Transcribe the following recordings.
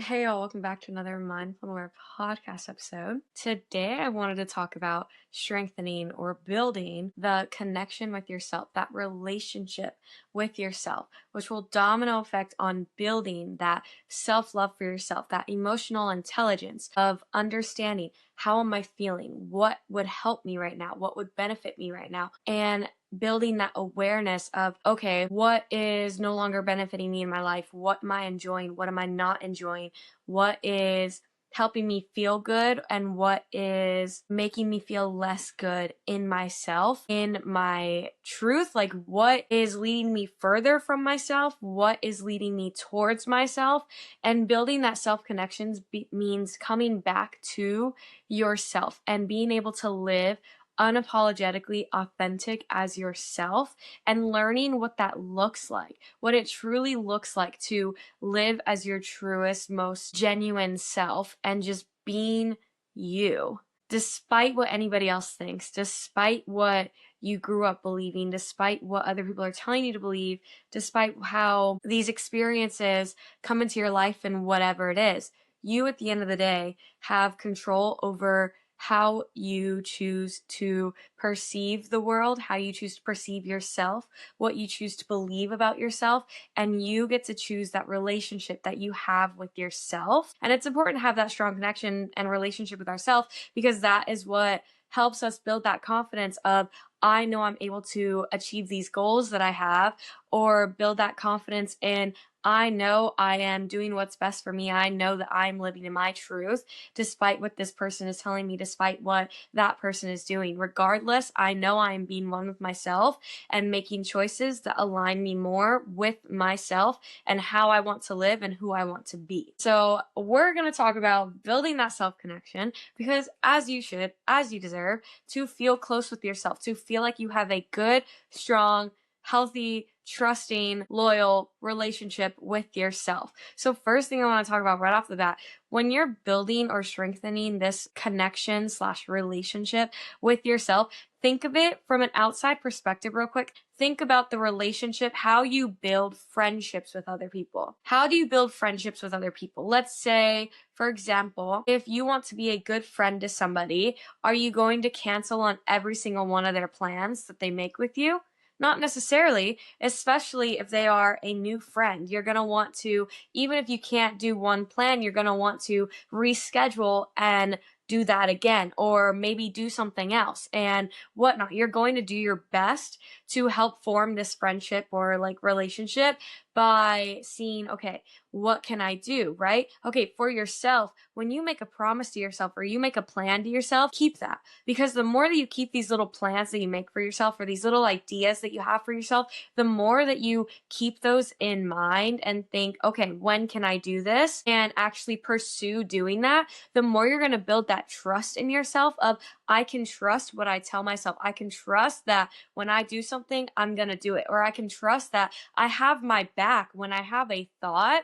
Hey y'all, welcome back to another Mindful Aware podcast episode. Today I wanted to talk about strengthening or building the connection with yourself, that relationship with yourself, which will domino effect on building that self-love for yourself, that emotional intelligence of understanding how am I feeling, what would help me right now, what would benefit me right now, and building that awareness of, okay, what is no longer benefiting me in my life? What am I enjoying? What am I not enjoying? What is helping me feel good and what is making me feel less good in myself, in my truth? Like, what is leading me further from myself? What is leading me towards myself? And building that self connections means coming back to yourself and being able to live unapologetically authentic as yourself and learning what that looks like, what it truly looks like to live as your truest, most genuine self and just being you, despite what anybody else thinks, despite what you grew up believing, despite what other people are telling you to believe, despite how these experiences come into your life and whatever it is. You, at the end of the day, have control over how you choose to perceive the world, how you choose to perceive yourself, what you choose to believe about yourself, and you get to choose that relationship that you have with yourself. And it's important to have that strong connection and relationship with ourselves because that is what helps us build that confidence of, I know I'm able to achieve these goals that I have, or build that confidence in, I know I am doing what's best for me. I know that I'm living in my truth, despite what this person is telling me, despite what that person is doing. Regardless, I know I am being one with myself and making choices that align me more with myself and how I want to live and who I want to be. So we're going to talk about building that self-connection because as you should, as you deserve, to feel close with yourself, to feel like you have a good, strong, healthy, trusting, loyal relationship with yourself. So first thing I want to talk about right off the bat, when you're building or strengthening this connection / relationship with yourself, think of it from an outside perspective real quick. Think about the relationship, how you build friendships with other people. How do you build friendships with other people? Let's say, for example, if you want to be a good friend to somebody, are you going to cancel on every single one of their plans that they make with you? Not necessarily, especially if they are a new friend. You're going to want to, even if you can't do one plan, you're going to want to reschedule and do that again, or maybe do something else and whatnot. You're going to do your best to help form this friendship or like relationship by seeing, okay, what can I do, right? Okay, for yourself, when you make a promise to yourself or you make a plan to yourself, keep that. Because the more that you keep these little plans that you make for yourself or these little ideas that you have for yourself, the more that you keep those in mind and think, okay, when can I do this? And actually pursue doing that, the more you're going to build that trust in yourself of, I can trust what I tell myself. I can trust that when I do something, I'm going to do it. Or I can trust that I have my back when I have a thought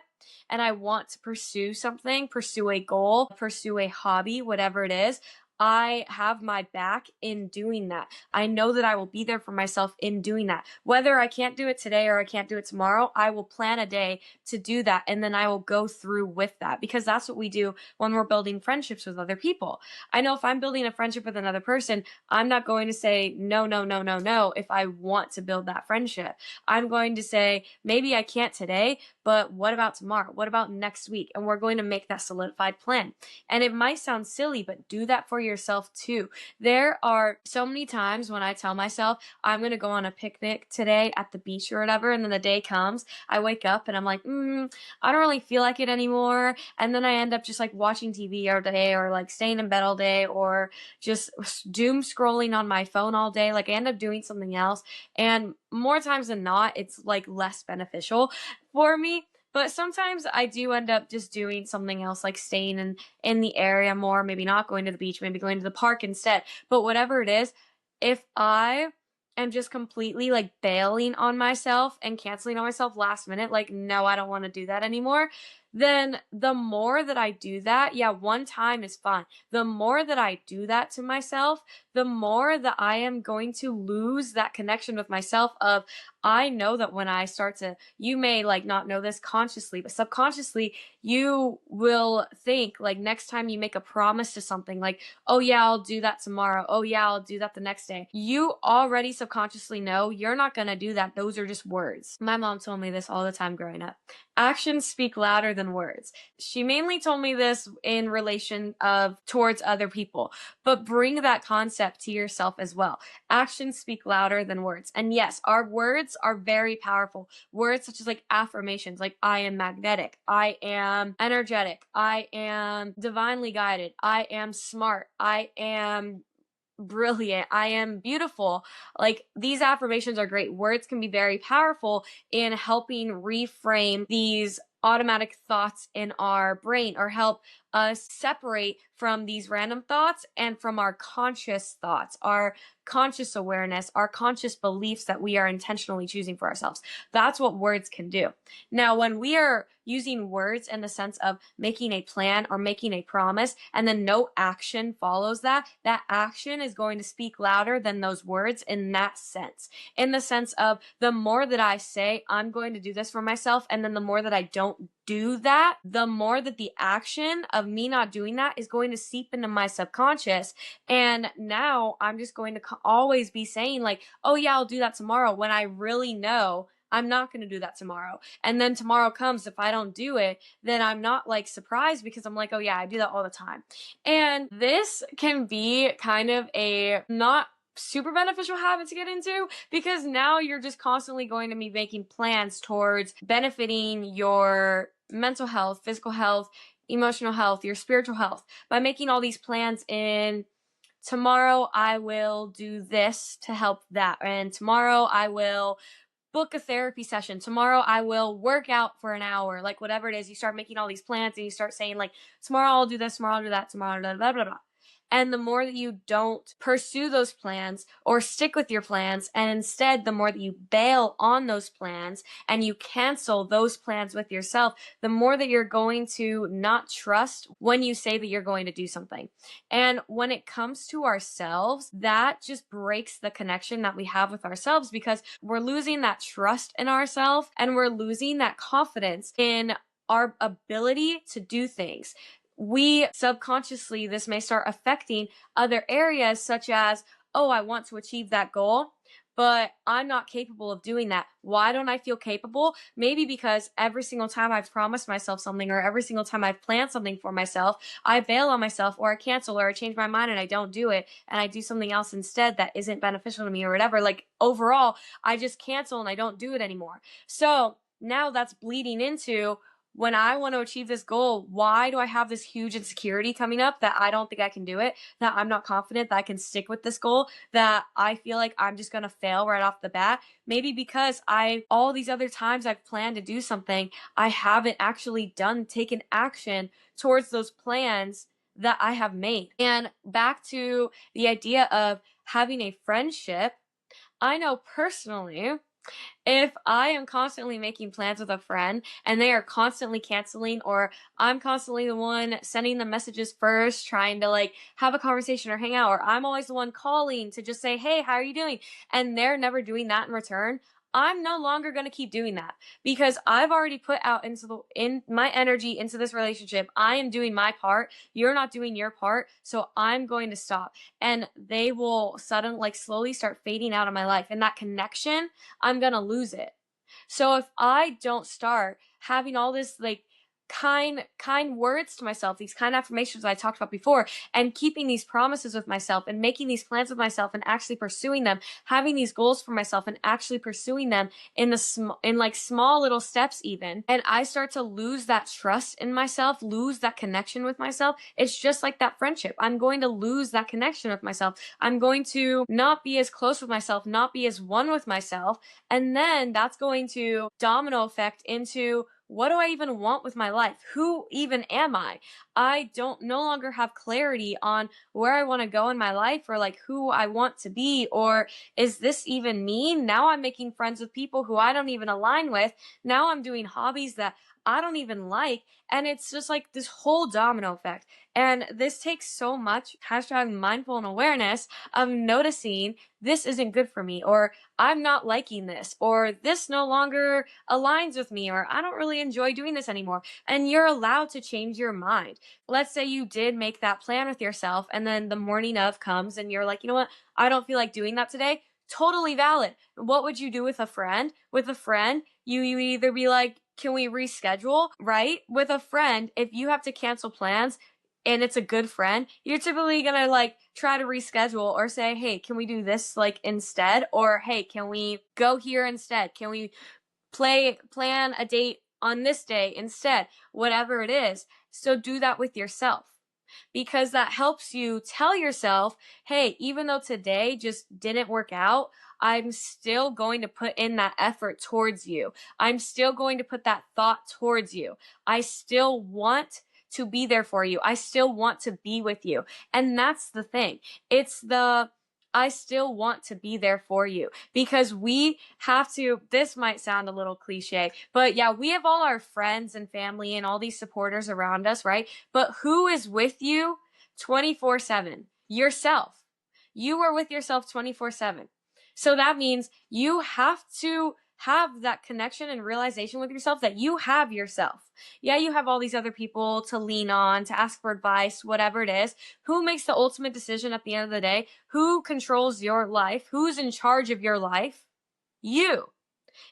and I want to pursue something, pursue a goal, pursue a hobby, whatever it is. I have my back in doing that. I know that I will be there for myself in doing that. Whether I can't do it today or I can't do it tomorrow, I will plan a day to do that and then I will go through with that because that's what we do when we're building friendships with other people. I know if I'm building a friendship with another person, I'm not going to say no, no, no, no, no if I want to build that friendship. I'm going to say, maybe I can't today, but what about tomorrow? What about next week? And we're going to make that solidified plan. And it might sound silly, but do that for yourself too. There are so many times when I tell myself I'm going to go on a picnic today at the beach or whatever, and then the day comes, I wake up and I'm like, I don't really feel like it anymore. And then I end up just like watching TV all day or like staying in bed all day or just doom scrolling on my phone all day. Like I end up doing something else. And more times than not, it's like less beneficial for me. But sometimes I do end up just doing something else, like staying in the area more, maybe not going to the beach, maybe going to the park instead. But whatever it is, if I am just completely like bailing on myself and canceling on myself last minute, like, no, I don't want to do that anymore, then the more that I do that, yeah, one time is fine. The more that I do that to myself, the more that I am going to lose that connection with myself of, I know that when I start to, you may like not know this consciously, but subconsciously, you will think like next time you make a promise to something like, oh yeah, I'll do that tomorrow. Oh yeah, I'll do that the next day. You already subconsciously know you're not going to do that. Those are just words. My mom told me this all the time growing up. Actions speak louder than words. She mainly told me this in relation of towards other people, but bring that concept to yourself as well. Actions speak louder than words. And yes, our words are very powerful. Words such as like affirmations, like I am magnetic, I am energetic, I am divinely guided, I am smart, I am brilliant, I am beautiful. Like these affirmations are great. Words can be very powerful in helping reframe these automatic thoughts in our brain or help us separate from these random thoughts and from our conscious thoughts, our conscious awareness, our conscious beliefs that we are intentionally choosing for ourselves. That's what words can do. Now, when we are using words in the sense of making a plan or making a promise and then no action follows that, that action is going to speak louder than those words in that sense. In the sense of the more that I say, I'm going to do this for myself, and then the more that I don't do that, the more that the action of me not doing that is going to seep into my subconscious. And now I'm just going to always be saying, like, oh, yeah, I'll do that tomorrow, when I really know I'm not going to do that tomorrow. And then tomorrow comes, if I don't do it, then I'm not like surprised because I'm like, oh, yeah, I do that all the time. And this can be kind of a not super beneficial habit to get into because now you're just constantly going to be making plans towards benefiting your mental health, physical health, emotional health, your spiritual health by making all these plans in tomorrow I will do this to help that, and tomorrow I will book a therapy session. Tomorrow I will work out for an hour, like whatever it is. You start making all these plans and you start saying, like, tomorrow I'll do this, tomorrow I'll do that, tomorrow, blah, blah, blah, blah. And the more that you don't pursue those plans or stick with your plans, and instead, the more that you bail on those plans and you cancel those plans with yourself, the more that you're going to not trust when you say that you're going to do something. And when it comes to ourselves, that just breaks the connection that we have with ourselves because we're losing that trust in ourselves and we're losing that confidence in our ability to do things. We subconsciously, this may start affecting other areas such as, oh, I want to achieve that goal, but I'm not capable of doing that. Why don't I feel capable? Maybe because every single time I've promised myself something or every single time I've planned something for myself, I bail on myself or I cancel or I change my mind and I don't do it and I do something else instead that isn't beneficial to me or whatever. Like overall, I just cancel and I don't do it anymore. So now that's bleeding into when I want to achieve this goal, why do I have this huge insecurity coming up that I don't think I can do it, that I'm not confident that I can stick with this goal, that I feel like I'm just going to fail right off the bat? Maybe because all these other times I've planned to do something, I haven't actually taken action towards those plans that I have made. And back to the idea of having a friendship, I know personally if I am constantly making plans with a friend and they are constantly canceling, or I'm constantly the one sending the messages first, trying to like have a conversation or hang out, or I'm always the one calling to just say, hey, how are you doing? And they're never doing that in return. I'm no longer going to keep doing that because I've already put out in my energy into this relationship. I am doing my part. You're not doing your part. So I'm going to stop. And they will slowly start fading out of my life. And that connection, I'm going to lose it. So if I don't start having all this like kind words to myself, these kind affirmations I talked about before, and keeping these promises with myself and making these plans with myself and actually pursuing them, having these goals for myself and actually pursuing them in small little steps even, and I start to lose that trust in myself, lose that connection with myself, it's just like that friendship. I'm going to lose that connection with myself. I'm going to not be as close with myself, not be as one with myself, and then that's going to domino effect into, what do I even want with my life? Who even am I? I don't no longer have clarity on where I want to go in my life or like who I want to be, or is this even me? Now I'm making friends with people who I don't even align with. Now I'm doing hobbies that I don't even like. And it's just like this whole domino effect. And this takes so much hashtag mindful and awareness of noticing this isn't good for me, or I'm not liking this, or this no longer aligns with me, or I don't really enjoy doing this anymore. And you're allowed to change your mind. Let's say you did make that plan with yourself, and then the morning of comes and you're like, you know what? I don't feel like doing that today. Totally valid. What would you do with a friend? With a friend, you either be like, can we reschedule? Right? With a friend, if you have to cancel plans and it's a good friend, you're typically gonna like try to reschedule or say, hey, can we do this like instead? Or hey, can we go here instead? Can we plan a date on this day instead? Whatever it is. So do that with yourself, because that helps you tell yourself, hey, even though today just didn't work out, I'm still going to put in that effort towards you. I'm still going to put that thought towards you. I still want to be there for you. I still want to be with you. And that's the thing. It's the I still want to be there for you, because we have to, this might sound a little cliche, but yeah, we have all our friends and family and all these supporters around us, right? But who is with you 24/7? Yourself. You are with yourself 24/7. So that means you have to have that connection and realization with yourself that you have yourself. Yeah, you have all these other people to lean on, to ask for advice, whatever it is. Who makes the ultimate decision at the end of the day? Who controls your life? Who's in charge of your life? You.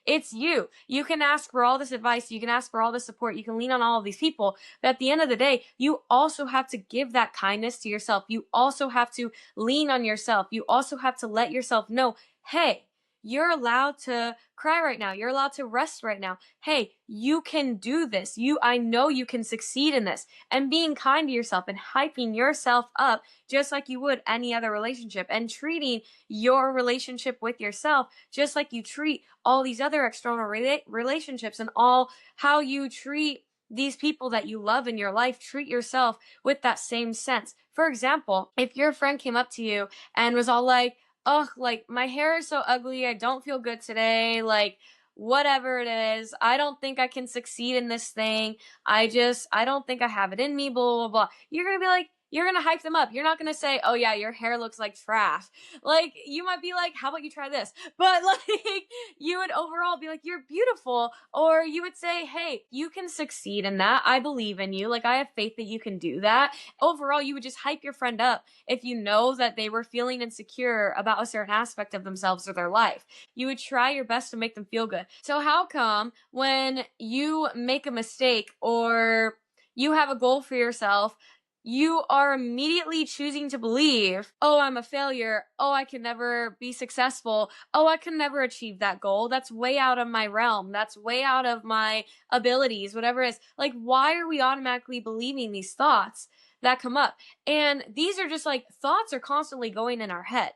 It's you. You can ask for all this advice. You can ask for all this support. You can lean on all of these people. But at the end of the day, you also have to give that kindness to yourself. You also have to lean on yourself. You also have to let yourself know, hey, you're allowed to cry right now. You're allowed to rest right now. Hey, you can do this. I know you can succeed in this. And being kind to yourself and hyping yourself up just like you would any other relationship, and treating your relationship with yourself just like you treat all these other external relationships, and all how you treat these people that you love in your life. Treat yourself with that same sense. For example, if your friend came up to you and was all like, oh, like my hair is so ugly, I don't feel good today, like whatever it is, I don't think I can succeed in this thing, I don't think I have it in me, blah, blah, blah. You're gonna be like, you're gonna hype them up. You're not gonna say, oh yeah, your hair looks like trash. Like, you might be like, how about you try this? But like, you would overall be like, you're beautiful. Or you would say, hey, you can succeed in that. I believe in you. Like, I have faith that you can do that. Overall, you would just hype your friend up if you know that they were feeling insecure about a certain aspect of themselves or their life. You would try your best to make them feel good. So how come when you make a mistake or you have a goal for yourself, you are immediately choosing to believe, oh, I'm a failure. Oh, I can never be successful. Oh, I can never achieve that goal. That's way out of my realm. That's way out of my abilities, whatever it is. Like, why are we automatically believing these thoughts that come up? And these are just like thoughts are constantly going in our head.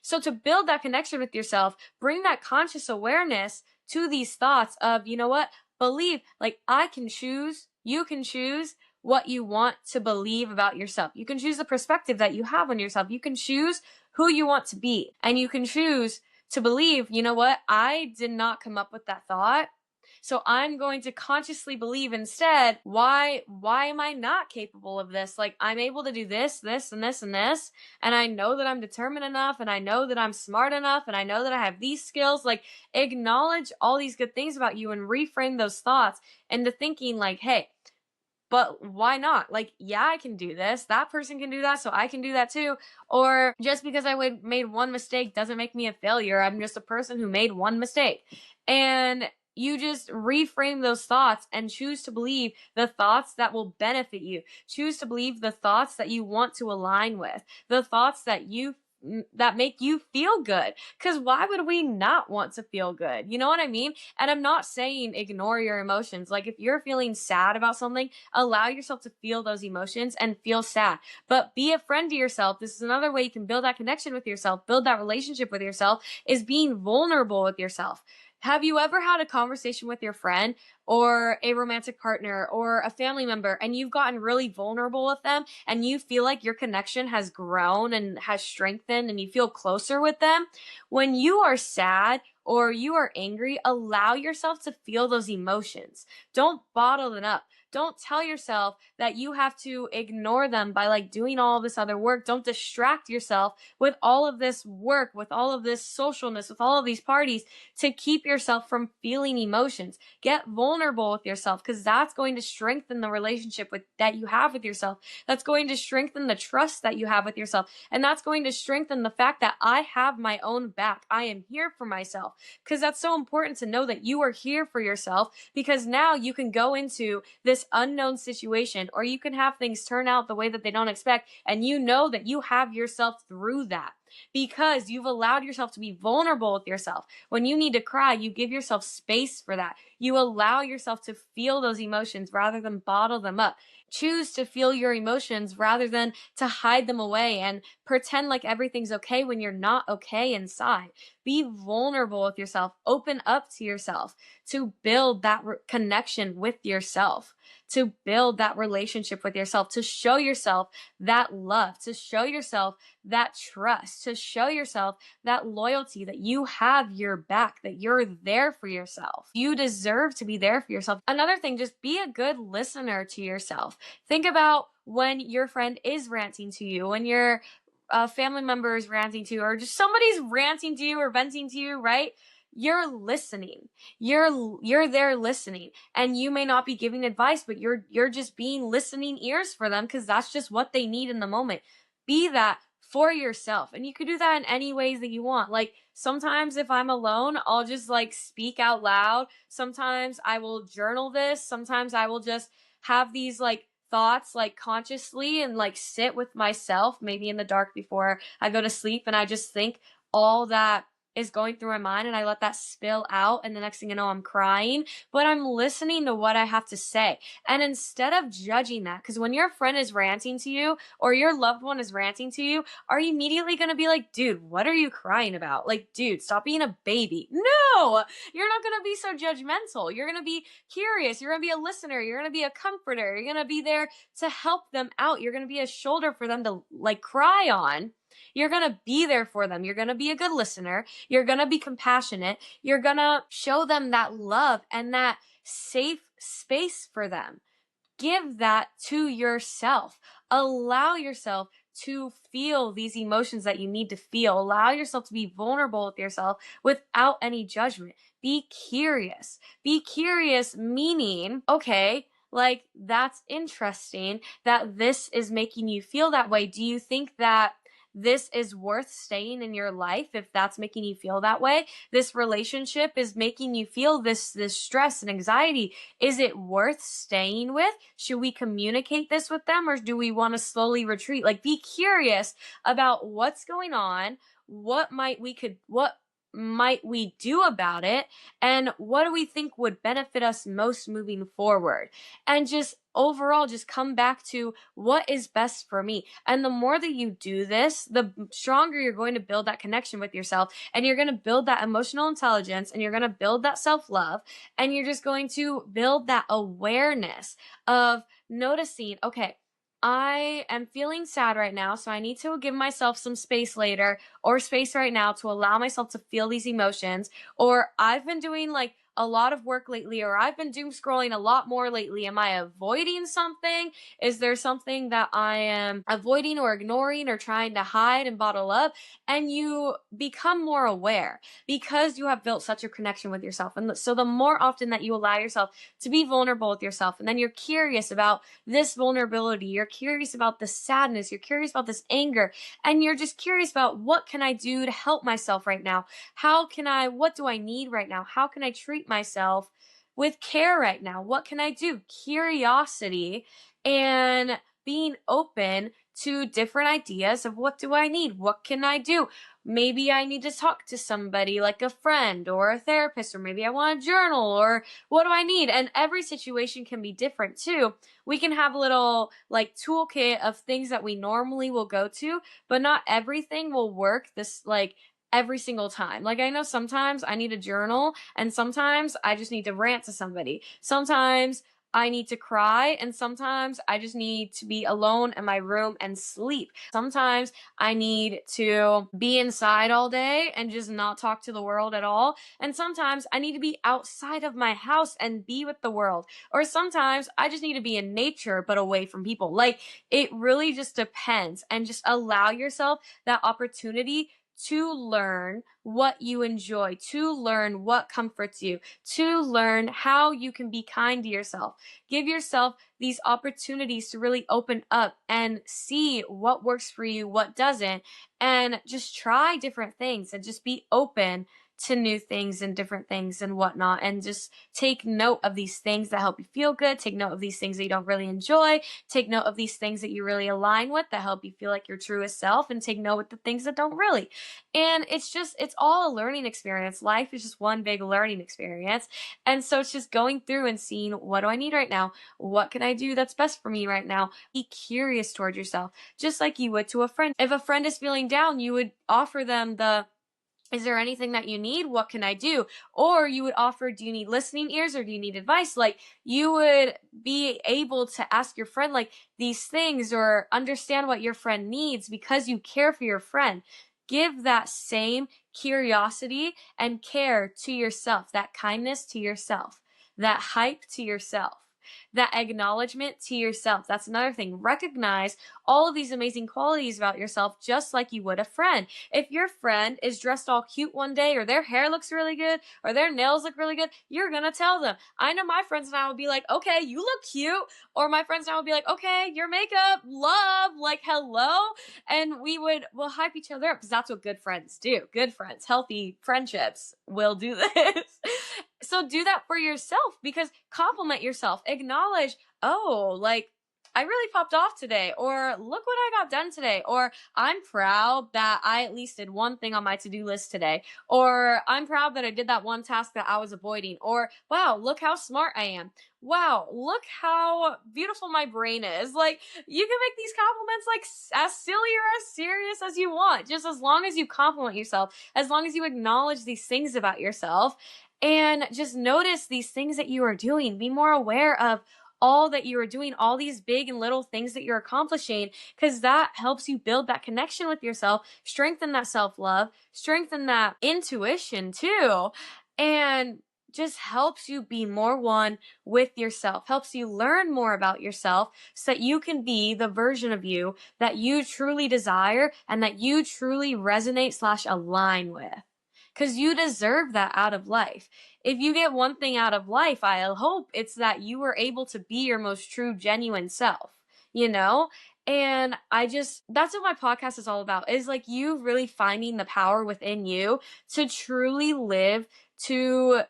So to build that connection with yourself, bring that conscious awareness to these thoughts of, you know what? Believe, like, I can choose, you can choose what you want to believe about yourself. You can choose the perspective that you have on yourself. You can choose who you want to be. And you can choose to believe, you know what? I did not come up with that thought. So I'm going to consciously believe instead, why am I not capable of this? Like, I'm able to do this, this, and this, and this. And I know that I'm determined enough, and I know that I'm smart enough, and I know that I have these skills. Like, acknowledge all these good things about you and reframe those thoughts into thinking like, hey, but why not? Like, yeah, I can do this. That person can do that, so I can do that too. Or just because I made one mistake doesn't make me a failure. I'm just a person who made one mistake. And you just reframe those thoughts and choose to believe the thoughts that will benefit you. Choose to believe the thoughts that you want to align with, the thoughts that make you feel good. Because why would we not want to feel good? You know what I mean? And I'm not saying ignore your emotions. Like, if you're feeling sad about something, allow yourself to feel those emotions and feel sad. But be a friend to yourself. This is another way you can build that connection with yourself, build that relationship with yourself, is being vulnerable with yourself. Have you ever had a conversation with your friend or a romantic partner or a family member, and you've gotten really vulnerable with them, and you feel like your connection has grown and has strengthened and you feel closer with them? When you are sad or you are angry, allow yourself to feel those emotions. Don't bottle them up. Don't tell yourself that you have to ignore them by like doing all this other work. Don't distract yourself with all of this work, with all of this socialness, with all of these parties to keep yourself from feeling emotions. Get vulnerable with yourself, because that's going to strengthen the relationship that you have with yourself. That's going to strengthen the trust that you have with yourself. And that's going to strengthen the fact that I have my own back. I am here for myself, because that's so important to know that you are here for yourself, because now you can go into this unknown situation, or you can have things turn out the way that they don't expect, and you know that you have yourself through that because you've allowed yourself to be vulnerable with yourself. When you need to cry, you give yourself space for that. You allow yourself to feel those emotions rather than bottle them up. Choose to feel your emotions rather than to hide them away and pretend like everything's okay when you're not okay inside. Be vulnerable with yourself. Open up to yourself to build that connection with yourself, to build that relationship with yourself, to show yourself that love, to show yourself that trust, to show yourself that loyalty, that you have your back, that you're there for yourself. You deserve to be there for yourself. Another thing, just be a good listener to yourself. Think about when your friend is ranting to you, when your family member is ranting to you, or just somebody's ranting to you or venting to you, right? You're listening. You're there listening, and you may not be giving advice, but you're just being listening ears for them, because that's just what they need in the moment. Be that for yourself, and you could do that in any ways that you want. Like sometimes if I'm alone, I'll just like speak out loud. Sometimes I will journal this. Sometimes I will just have these like thoughts like consciously and like sit with myself maybe in the dark before I go to sleep, and I just think all that is going through my mind, and I let that spill out, and the next thing you know, I'm crying, but I'm listening to what I have to say. And instead of judging that, because when your friend is ranting to you or your loved one is ranting to you, are you immediately going to be like, dude, what are you crying about? Like, dude, stop being a baby. No, you're not going to be so judgmental. You're going to be curious. You're going to be a listener. You're going to be a comforter. You're going to be there to help them out. You're going to be a shoulder for them to like cry on. You're going to be there for them. You're going to be a good listener. You're going to be compassionate. You're going to show them that love and that safe space for them. Give that to yourself. Allow yourself to feel these emotions that you need to feel. Allow yourself to be vulnerable with yourself without any judgment. Be curious. Be curious, meaning, okay, like that's interesting that this is making you feel that way. Do you think that this is worth staying in your life if that's making you feel that way? This relationship is making you feel this stress and anxiety. Is it worth staying with? Should we communicate this with them, or do we want to slowly retreat? Like, be curious about what's going on, what might we do about it, and what do we think would benefit us most moving forward? And just overall, just come back to what is best for me. And the more that you do this, the stronger you're going to build that connection with yourself, and you're going to build that emotional intelligence, and you're going to build that self-love, and you're just going to build that awareness of noticing, okay, I am feeling sad right now, so I need to give myself some space later, or space right now to allow myself to feel these emotions. Or I've been doing like a lot of work lately, or I've been doom scrolling a lot more lately. Am I avoiding something? Is there something that I am avoiding or ignoring or trying to hide and bottle up? And you become more aware because you have built such a connection with yourself. And so the more often that you allow yourself to be vulnerable with yourself, and then you're curious about this vulnerability, you're curious about the sadness, you're curious about this anger, and you're just curious about what can I do to help myself right now? What do I need right now? How can I treat myself with care right now? What can I do? Curiosity and being open to different ideas of what do I need? What can I do? Maybe I need to talk to somebody like a friend or a therapist, or maybe I want to journal, or what do I need? And every situation can be different too. We can have a little like toolkit of things that we normally will go to, but not everything will work this like every single time. Like I know sometimes I need a journal, and sometimes I just need to rant to somebody. Sometimes I need to cry, and sometimes I just need to be alone in my room and sleep. Sometimes I need to be inside all day and just not talk to the world at all. And sometimes I need to be outside of my house and be with the world. Or sometimes I just need to be in nature but away from people. Like, it really just depends. And just allow yourself that opportunity to learn what you enjoy, to learn what comforts you, to learn how you can be kind to yourself. Give yourself these opportunities to really open up and see what works for you, what doesn't, and just try different things and just be open to new things and different things and whatnot. And just take note of these things that help you feel good. Take note of these things that you don't really enjoy. Take note of these things that you really align with that help you feel like your truest self. And take note of the things that don't really. And it's all a learning experience. Life is just one big learning experience. And so it's just going through and seeing, what do I need right now? What can I do that's best for me right now? Be curious toward yourself, just like you would to a friend. If a friend is feeling down, you would offer them the, is there anything that you need? What can I do? Or you would offer, do you need listening ears or do you need advice? Like, you would be able to ask your friend like these things, or understand what your friend needs because you care for your friend. Give that same curiosity and care to yourself, that kindness to yourself, that hype to yourself, that acknowledgement to yourself. That's another thing. Recognize all of these amazing qualities about yourself just like you would a friend. If your friend is dressed all cute one day, or their hair looks really good, or their nails look really good, you're gonna tell them. I know my friends and I will be like, okay, you look cute. Or my friends and I will be like, okay, your makeup, love, like, hello. And we'll hype each other up, because that's what good friends do. Good friends, healthy friendships will do this. So do that for yourself, because compliment yourself. Acknowledge, oh, like, I really popped off today, or look what I got done today, or I'm proud that I at least did one thing on my to-do list today, or I'm proud that I did that one task that I was avoiding, or wow, look how smart I am. Wow, look how beautiful my brain is. Like, you can make these compliments like as silly or as serious as you want, just as long as you compliment yourself, as long as you acknowledge these things about yourself, and just notice these things that you are doing. Be more aware of all that you are doing, all these big and little things that you're accomplishing, because that helps you build that connection with yourself, strengthen that self love, strengthen that intuition too, and just helps you be more one with yourself, helps you learn more about yourself so that you can be the version of you that you truly desire and that you truly resonate slash align with. Because you deserve that out of life. If you get one thing out of life, I hope it's that you were able to be your most true, genuine self, you know? And that's what my podcast is all about, is like you really finding the power within you to truly live to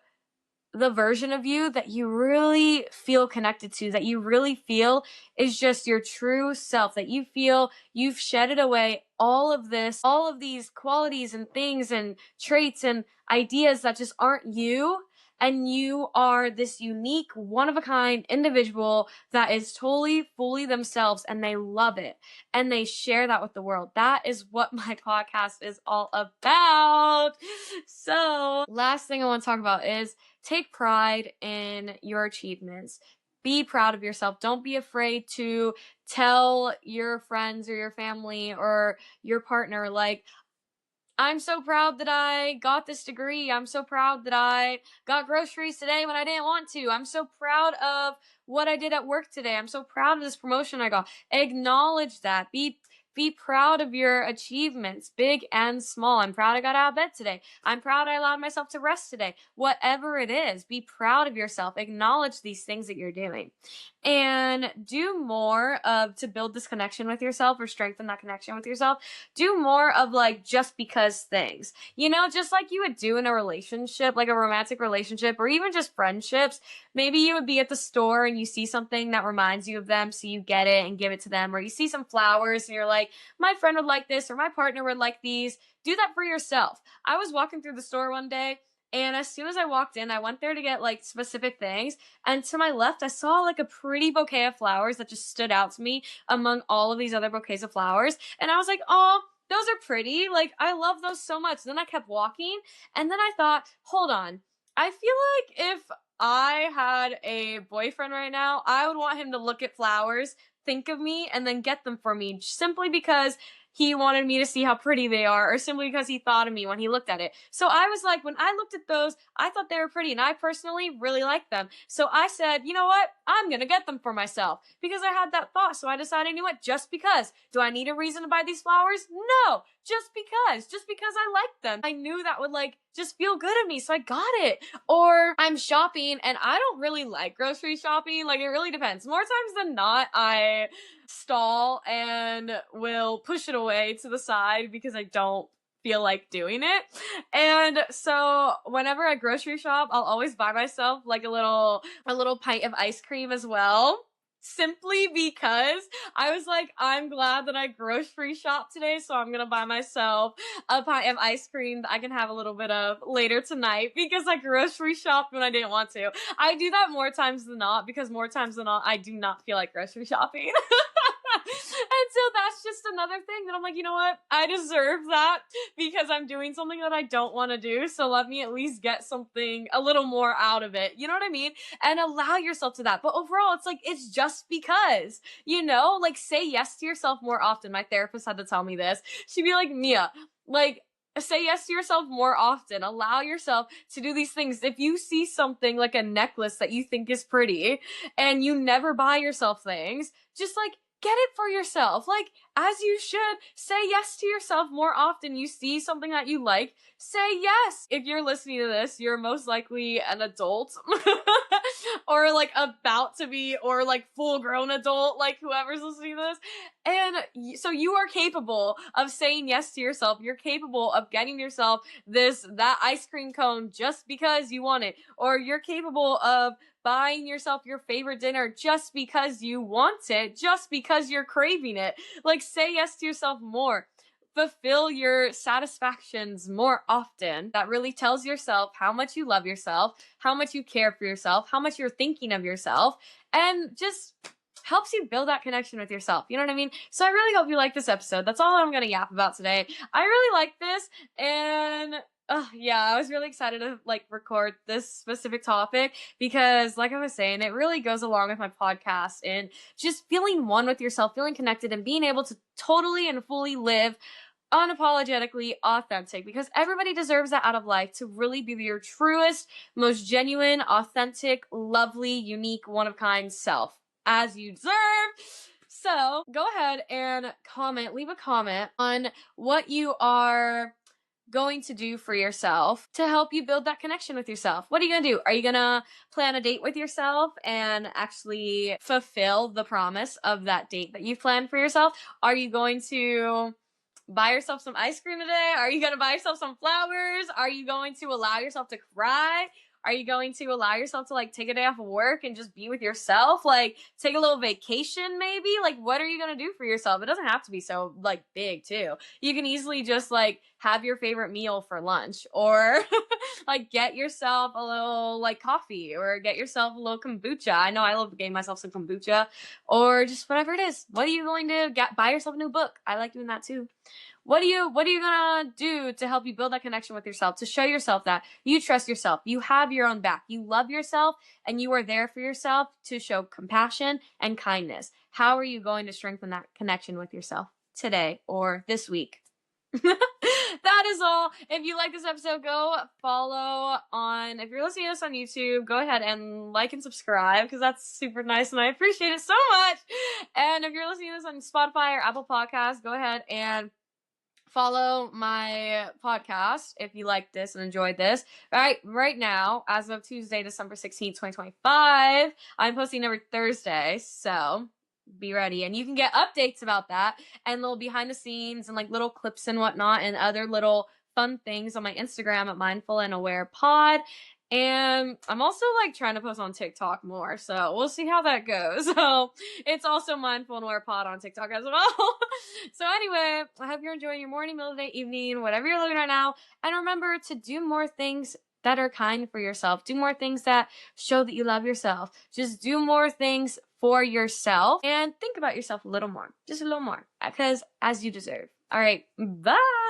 the version of you that you really feel connected to, that you really feel is just your true self, that you feel you've shedded away all of these qualities and things and traits and ideas that just aren't you. And you are this unique, one of a kind individual that is totally, fully themselves, and they love it. And they share that with the world. That is what my podcast is all about. So, last thing I want to talk about is take pride in your achievements. Be proud of yourself. Don't be afraid to tell your friends or your family or your partner, like, I'm so proud that I got this degree. I'm so proud that I got groceries today when I didn't want to. I'm so proud of what I did at work today. I'm so proud of this promotion I got. Acknowledge that. Be proud of your achievements, big and small. I'm proud I got out of bed today. I'm proud I allowed myself to rest today. Whatever it is, be proud of yourself. Acknowledge these things that you're doing. And do more of, to build this connection with yourself or strengthen that connection with yourself, do more of like just because things, just like you would do in a relationship, like a romantic relationship or even just friendships. Maybe you would be at the store and you see something that reminds you of them, so you get it and give it to them, or you see some flowers and you're like, my friend would like this, or my partner would like these. Do that for yourself. I was walking through the store one day, and as soon as I walked in, I went there to get like specific things. And to my left, I saw like a pretty bouquet of flowers that just stood out to me among all of these other bouquets of flowers. And I was like, oh, those are pretty. Like, I love those so much. Then I kept walking, and then I thought, hold on. I feel like if I had a boyfriend right now, I would want him to look at flowers, think of me, and then get them for me simply because he wanted me to see how pretty they are, or simply because he thought of me when he looked at it. So I was like, when I looked at those, I thought they were pretty, and I personally really liked them. So I said, you know what? I'm gonna get them for myself because I had that thought. So I decided, you know what? Just because. Do I need a reason to buy these flowers? No, just because I like them. I knew that would like just feel good of me, so I got it. Or I'm shopping and I don't really like grocery shopping. Like, it really depends. More times than not, I stall and will push it away to the side because I don't feel like doing it. And so whenever I grocery shop, I'll always buy myself like a little pint of ice cream as well. Simply because I was like, I'm glad that I grocery shop today, so I'm gonna buy myself a pint of ice cream that I can have a little bit of later tonight because I grocery shopped when I didn't want to. I do that more times than not because more times than not, I do not feel like grocery shopping. And so that's just another thing that I'm like, you know what? I deserve that because I'm doing something that I don't want to do. So let me at least get something a little more out of it. You know what I mean? And allow yourself to that. But overall, it's like, it's just because, you know, like say yes to yourself more often. My therapist had to tell me this. She'd be like, Mia, like, say yes to yourself more often. Allow yourself to do these things. If you see something like a necklace that you think is pretty and you never buy yourself things, just like get it for yourself. Like, as you should, say yes to yourself more often. You see something that you like, say yes. If you're listening to this, you're most likely an adult or like about to be, or like full grown adult, like whoever's listening to this. And so you are capable of saying yes to yourself. You're capable of getting yourself that ice cream cone just because you want it, or you're capable of buying yourself your favorite dinner just because you want it, just because you're craving it. Like, say yes to yourself more. Fulfill your satisfactions more often. That really tells yourself how much you love yourself, how much you care for yourself, how much you're thinking of yourself, and just helps you build that connection with yourself. You know what I mean? So I really hope you like this episode. That's all I'm gonna yap about today. I really like this, and yeah, I was really excited to like record this specific topic because, like I was saying, it really goes along with my podcast and just feeling one with yourself, feeling connected, and being able to totally and fully live unapologetically authentic, because everybody deserves that out of life, to really be your truest, most genuine, authentic, lovely, unique, one-of-kind self as you deserve. So go ahead and leave a comment on what you are going to do for yourself to help you build that connection with yourself. What are you gonna do? Are you gonna plan a date with yourself and actually fulfill the promise of that date that you've planned for yourself? Are you going to buy yourself some ice cream today? Are you gonna buy yourself some flowers? Are you going to allow yourself to cry? Are you going to allow yourself to like take a day off of work and just be with yourself? Like, take a little vacation maybe? Like, what are you gonna do for yourself? It doesn't have to be so like big too. You can easily just like have your favorite meal for lunch, or like get yourself a little like coffee, or get yourself a little kombucha. I know I love getting myself some kombucha, or just whatever it is. What are you going to buy yourself a new book? I like doing that too. What are you gonna do to help you build that connection with yourself, to show yourself that you trust yourself, you have your own back, you love yourself, and you are there for yourself to show compassion and kindness? How are you going to strengthen that connection with yourself today or this week? That is all. If you like this episode, go follow on, if you're listening to this on YouTube, go ahead and like and subscribe because that's super nice and I appreciate it so much. And if you're listening to this on Spotify or Apple Podcasts, go ahead and follow my podcast if you like this and enjoyed this. Right now, as of Tuesday, December 16th, 2025, I'm posting every Thursday, so be ready. And you can get updates about that and little behind the scenes and like little clips and whatnot and other little fun things on my Instagram at Mindful and Aware Pod. And I'm also like trying to post on TikTok more, so we'll see how that goes. So it's also Mindful and Aware Pod on TikTok as well. So anyway, I hope you're enjoying your morning, middle of the day, evening, whatever you're living right now. And remember to do more things that are kind for yourself. Do more things that show that you love yourself. Just do more things for yourself and think about yourself a little more, just a little more, because as you deserve. All right, bye.